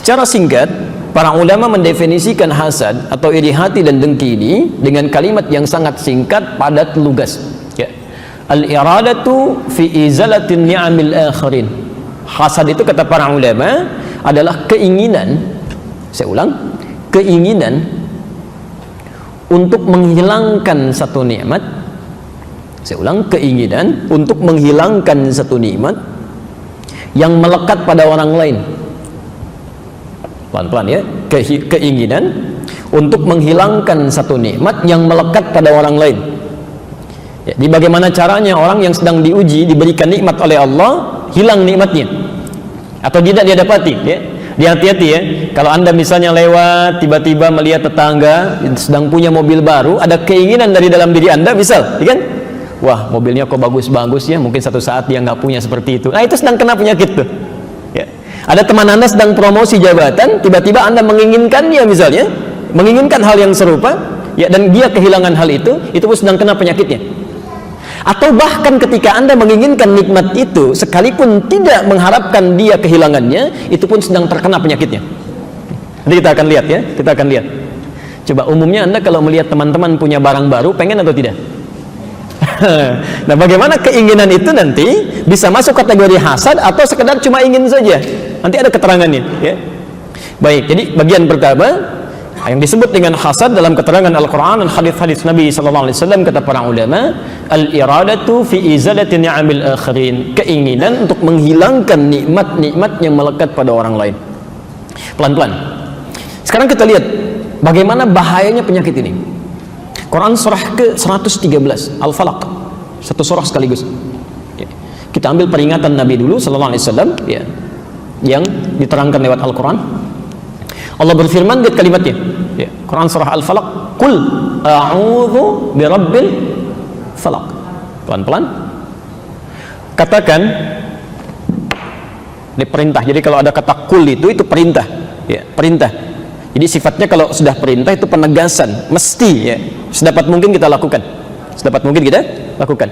Secara singkat, para ulama mendefinisikan hasad atau iri hati dan dengki ini dengan kalimat yang sangat singkat, padat, lugas. Ya. Al-iradatu fi izalatin ni'amil akharin. Hasad itu kata para ulama adalah keinginan, saya ulang, keinginan untuk menghilangkan satu nikmat. Saya ulang, keinginan untuk menghilangkan satu nikmat yang melekat pada orang lain. Pelan-pelan ya, keinginan untuk menghilangkan satu nikmat yang melekat pada orang lain. Ya, di bagaimana caranya orang yang sedang diuji diberikan nikmat oleh Allah hilang nikmatnya atau tidak dia dapati ya. Hati-hati ya, kalau Anda misalnya lewat tiba-tiba melihat tetangga sedang punya mobil baru, ada keinginan dari dalam diri Anda, misal, ya kan? Wah, mobilnya kok bagus-bagus ya, mungkin satu saat dia nggak punya seperti itu. Nah, itu sedang kena penyakit tuh. Ya. Ada teman Anda sedang promosi jabatan, tiba-tiba Anda menginginkannya misalnya, menginginkan hal yang serupa, ya, dan dia kehilangan hal itu pun sedang kena penyakitnya. Atau bahkan ketika Anda menginginkan nikmat itu, sekalipun tidak mengharapkan dia kehilangannya, itu pun sedang terkena penyakitnya. Nanti kita akan lihat ya, kita akan lihat. Coba umumnya Anda kalau melihat teman-teman punya barang baru, pengen atau tidak? Nah, bagaimana keinginan itu nanti bisa masuk kategori hasad atau sekedar cuma ingin saja? Nanti ada keterangannya ya. Baik, jadi bagian pertama yang disebut dengan hasad dalam keterangan Al-Quran dan hadis-hadis Nabi SAW, kata para ulama, al-iradatu fi izalati ni'amil akhirin, keinginan untuk menghilangkan nikmat-nikmat yang melekat pada orang lain. Pelan-pelan. Sekarang kita lihat bagaimana bahayanya penyakit ini. Quran surah ke-113 Al-Falaq, satu surah sekaligus ya. Kita ambil peringatan Nabi dulu sallallahu alaihi wasallam ya, yang diterangkan lewat Al-Quran. Allah berfirman di kalimatnya ya, Quran surah Al-Falaq, qul a'udzu birabbil falaq. Pelan-pelan katakan, ini perintah. Jadi kalau ada kata qul itu perintah ya, perintah. Jadi sifatnya kalau sudah perintah itu penegasan, mesti ya, sedapat mungkin kita lakukan. Sedapat mungkin kita lakukan.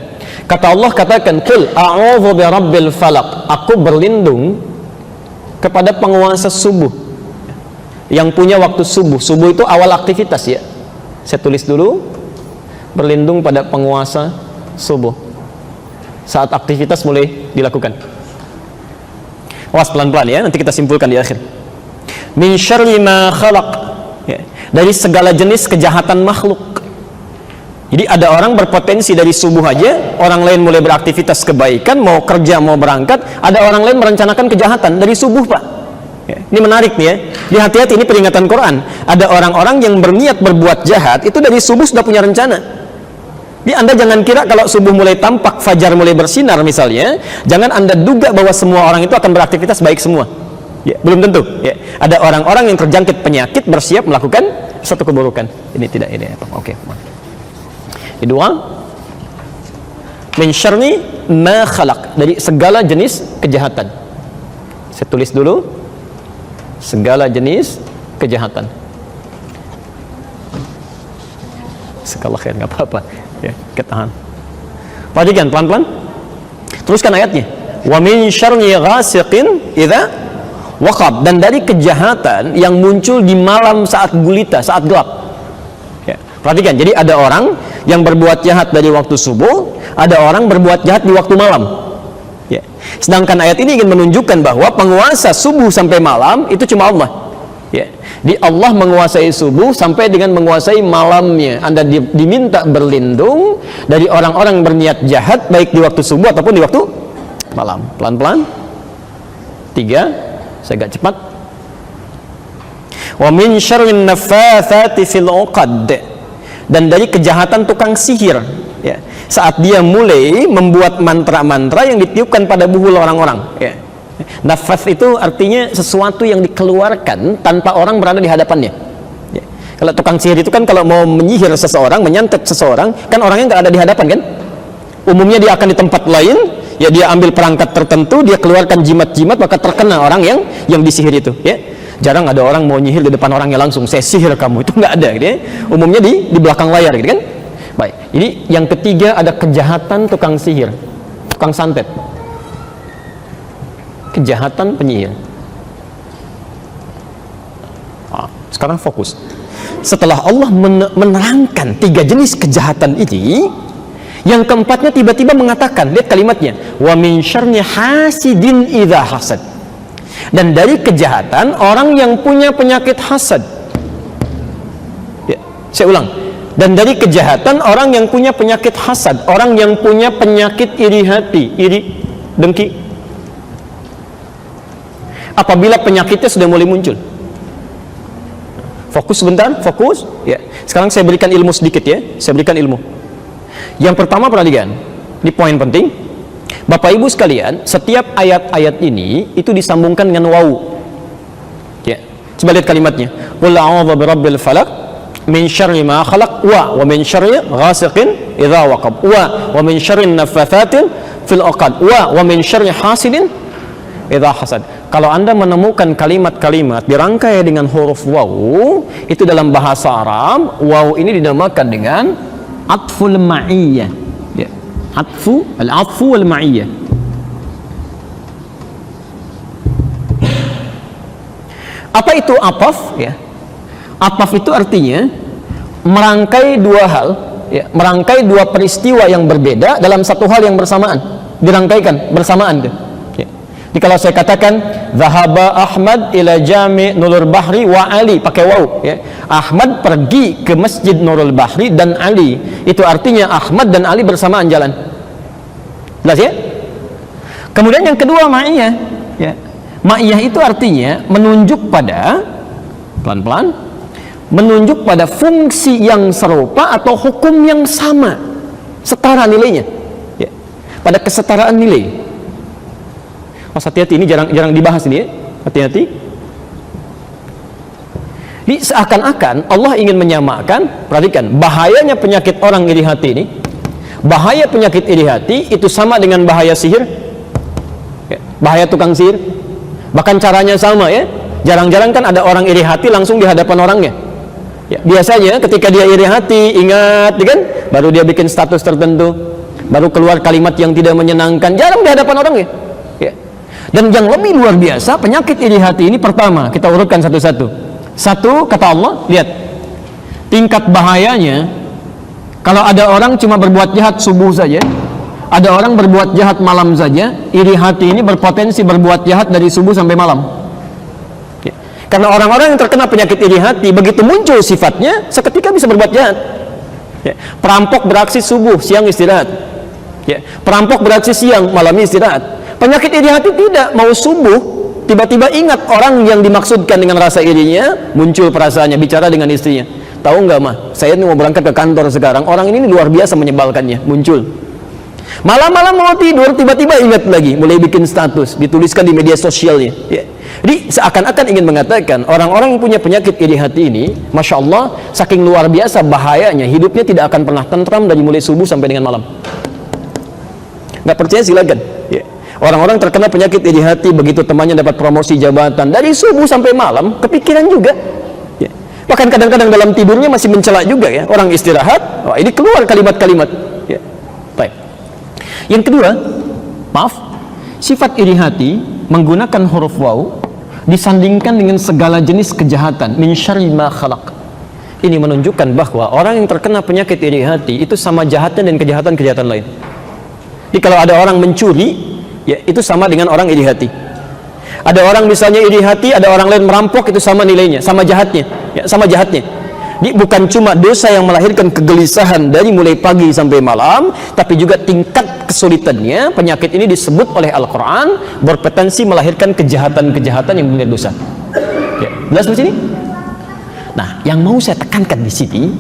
Kata Allah, katakan, qul a'udzu birabbil falaq, aku berlindung kepada penguasa subuh, yang punya waktu subuh. Subuh itu awal aktivitas ya. Saya tulis dulu, berlindung pada penguasa subuh, saat aktivitas mulai dilakukan. Awas pelan-pelan ya, nanti kita simpulkan di akhir. Min syarri ma khalaq ya, dari segala jenis kejahatan makhluk. Jadi ada orang berpotensi dari subuh aja, orang lain mulai beraktivitas kebaikan, mau kerja, mau berangkat, ada orang lain merencanakan kejahatan dari subuh, Pak ya. Ini menarik nih ya, hati-hati, ini peringatan Quran. Ada orang-orang yang berniat berbuat jahat itu dari subuh sudah punya rencana. Jadi Anda jangan kira kalau subuh mulai tampak, fajar mulai bersinar misalnya, jangan Anda duga bahwa semua orang itu akan beraktivitas baik semua ya, belum tentu ya. Ada orang-orang yang terjangkit penyakit bersiap melakukan satu keburukan. Ini tidak, ini apa? Oke. Kedua, min syarri ma khalaq, dari segala jenis kejahatan. Saya tulis dulu, segala jenis kejahatan. Segala khair, nggak apa-apa ya, ketahan. Perhatikan pelan-pelan, teruskan ayatnya. Wa min syarri ghasiqin idza waqab, dan dari kejahatan yang muncul di malam saat gulita, saat gelap ya. Perhatikan, jadi ada orang yang berbuat jahat dari waktu subuh, ada orang berbuat jahat di waktu malam ya. Sedangkan ayat ini ingin menunjukkan bahwa penguasa subuh sampai malam itu cuma Allah ya. Di Allah menguasai subuh sampai dengan menguasai malamnya. Anda diminta berlindung dari orang-orang berniat jahat baik di waktu subuh ataupun di waktu malam. Pelan-pelan. 3, saya agak cepat. Wa min syarrin naffatsati fil 'uqad, dan dari kejahatan tukang sihir ya, saat dia mulai membuat mantra-mantra yang ditiupkan pada buhul orang-orang ya. Nafats itu artinya sesuatu yang dikeluarkan tanpa orang berada di hadapannya ya. Kalau tukang sihir itu kan kalau mau menyihir seseorang, menyantet seseorang, kan orangnya nggak ada di hadapan kan. Umumnya dia akan di tempat lain ya, dia ambil perangkat tertentu, dia keluarkan jimat-jimat, maka terkena orang yang disihir itu ya. Jarang ada orang mau nyihir di depan orangnya langsung, saya sihir kamu, itu nggak ada gitu ya. Umumnya di belakang layar gitu kan. Baik, jadi yang ketiga ada kejahatan tukang sihir, tukang santet, kejahatan penyihir. Sekarang fokus. Setelah Allah menerangkan 3 jenis kejahatan ini, yang keempatnya tiba-tiba mengatakan, lihat kalimatnya, wa min syarri hasidin idza hasad. Dan dari kejahatan orang yang punya penyakit hasad. Ya, saya ulang. Dan dari kejahatan orang yang punya penyakit hasad, orang yang punya penyakit iri hati, iri, dengki. Apabila penyakitnya sudah mulai muncul. Fokus sebentar, fokus. Ya. Sekarang saya berikan ilmu sedikit ya. Saya berikan ilmu. Yang pertama perhatikan, ini poin penting. Bapak Ibu sekalian, setiap ayat-ayat ini itu disambungkan dengan wawu. Ya. Coba lihat kalimatnya. Qul a'udzu birabbil falaq min syarri ma khalaq wa min syarri ghasiqin idza waqab wa min syarri naffathatin fil 'uqad wa min syarri hasidin idza hasad. Kalau Anda menemukan kalimat-kalimat dirangkai dengan huruf waw, itu dalam bahasa Arab, waw ini dinamakan dengan atful ma'iyyah. Ya. Al-atfu wal ma'iyyah. Apa itu ataf? Ya. Ataf itu artinya merangkai 2 hal, ya, merangkai 2 peristiwa yang berbeda dalam satu hal yang bersamaan, dirangkaikan bersamaan. Ya. Jadi kalau saya katakan zahaba Ahmad ila jami' Nurul Bahri wa Ali, pakai waw, ya. Ahmad pergi ke Masjid Nurul Bahri dan Ali, itu artinya Ahmad dan Ali bersamaan jalan. Jelas ya? Kemudian yang kedua ma'iyah, ya. Ma'iyah itu artinya menunjuk pada, pelan-pelan, menunjuk pada fungsi yang serupa atau hukum yang sama, setara nilainya, ya. Pada kesetaraan nilai. Mas, hati-hati, ini jarang dibahas ini ya. Hati-hati. Jadi seakan-akan Allah ingin menyamakan, perhatikan, bahayanya penyakit orang iri hati ini. Bahaya penyakit iri hati itu sama dengan bahaya sihir, ya. Bahaya tukang sihir. Bahkan caranya sama ya. Jarang-jarang kan ada orang iri hati langsung di hadapan orangnya. Ya, biasanya ketika dia iri hati, ingat, kan? Baru dia bikin status tertentu, baru keluar kalimat yang tidak menyenangkan, jarang di hadapan orang ya. Ya. Dan yang lebih luar biasa, penyakit iri hati ini pertama, kita urutkan satu-satu. Satu, kata Allah, lihat, tingkat bahayanya, kalau ada orang cuma berbuat jahat subuh saja, ada orang berbuat jahat malam saja, iri hati ini berpotensi berbuat jahat dari subuh sampai malam. Karena orang-orang yang terkena penyakit iri hati, begitu muncul sifatnya, seketika bisa berbuat jahat. Ya. Perampok beraksi subuh, siang istirahat. Ya. Perampok beraksi siang, malam istirahat. Penyakit iri hati tidak, mau subuh, tiba-tiba ingat orang yang dimaksudkan dengan rasa irinya, muncul perasaannya, bicara dengan istrinya. Tahu nggak mah, saya ini mau berangkat ke kantor sekarang, orang ini luar biasa menyebalkannya, muncul. Malam-malam mau tidur, tiba-tiba ingat lagi, mulai bikin status, dituliskan di media sosialnya. Ya. Jadi seakan-akan ingin mengatakan orang-orang yang punya penyakit iri hati ini, Masya Allah, saking luar biasa bahayanya, hidupnya tidak akan pernah tentram dari mulai subuh sampai dengan malam. Nggak percaya silakan. Ya. Orang-orang terkena penyakit iri hati, begitu temannya dapat promosi jabatan, dari subuh sampai malam kepikiran juga. Ya. Bahkan kadang-kadang dalam tidurnya masih mencela juga ya. Orang istirahat, wah, ini keluar kalimat-kalimat. Ya. Baik. Yang kedua, maaf, sifat iri hati menggunakan huruf waw disandingkan dengan segala jenis kejahatan, min syarri ma khalaq. Ini menunjukkan bahwa orang yang terkena penyakit iri hati itu sama jahatnya dan kejahatan-kejahatan lain. Jadi kalau ada orang mencuri, ya itu sama dengan orang iri hati. Ada orang misalnya iri hati, ada orang lain merampok, itu sama nilainya, sama jahatnya, ya, sama jahatnya. Jadi bukan cuma dosa yang melahirkan kegelisahan dari mulai pagi sampai malam, tapi juga tingkat kesulitannya. Penyakit ini disebut oleh Al-Quran berpotensi melahirkan kejahatan-kejahatan yang benar dosa. Ya, jelas di sini? Nah, yang mau saya tekankan di sini,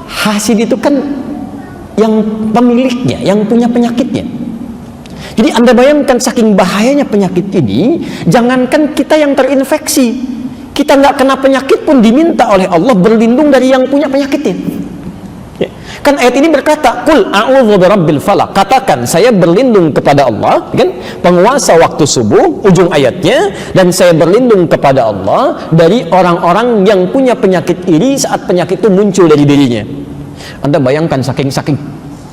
hasid itu kan yang pemiliknya, yang punya penyakitnya. Jadi Anda bayangkan saking bahayanya penyakit ini, jangankan kita yang terinfeksi, kita nggak kena penyakit pun diminta oleh Allah berlindung dari yang punya penyakitnya. Ya. Kan ayat ini berkata, "Qul a'udzu birabbil falaq." Katakan, saya berlindung kepada Allah, kan? Penguasa waktu subuh, ujung ayatnya, dan saya berlindung kepada Allah dari orang-orang yang punya penyakit iri saat penyakit itu muncul dari dirinya. Anda bayangkan saking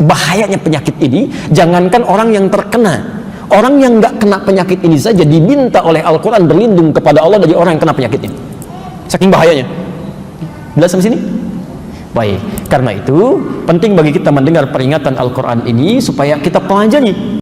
bahayanya penyakit ini, jangankan orang yang terkena, orang yang nggak kena penyakit ini saja diminta oleh Al-Quran berlindung kepada Allah dari orang yang kena penyakitnya. saking bahayanya. Jelas sampai sini? Baik, karena itu penting bagi kita mendengar peringatan Al-Quran ini supaya kita pelajari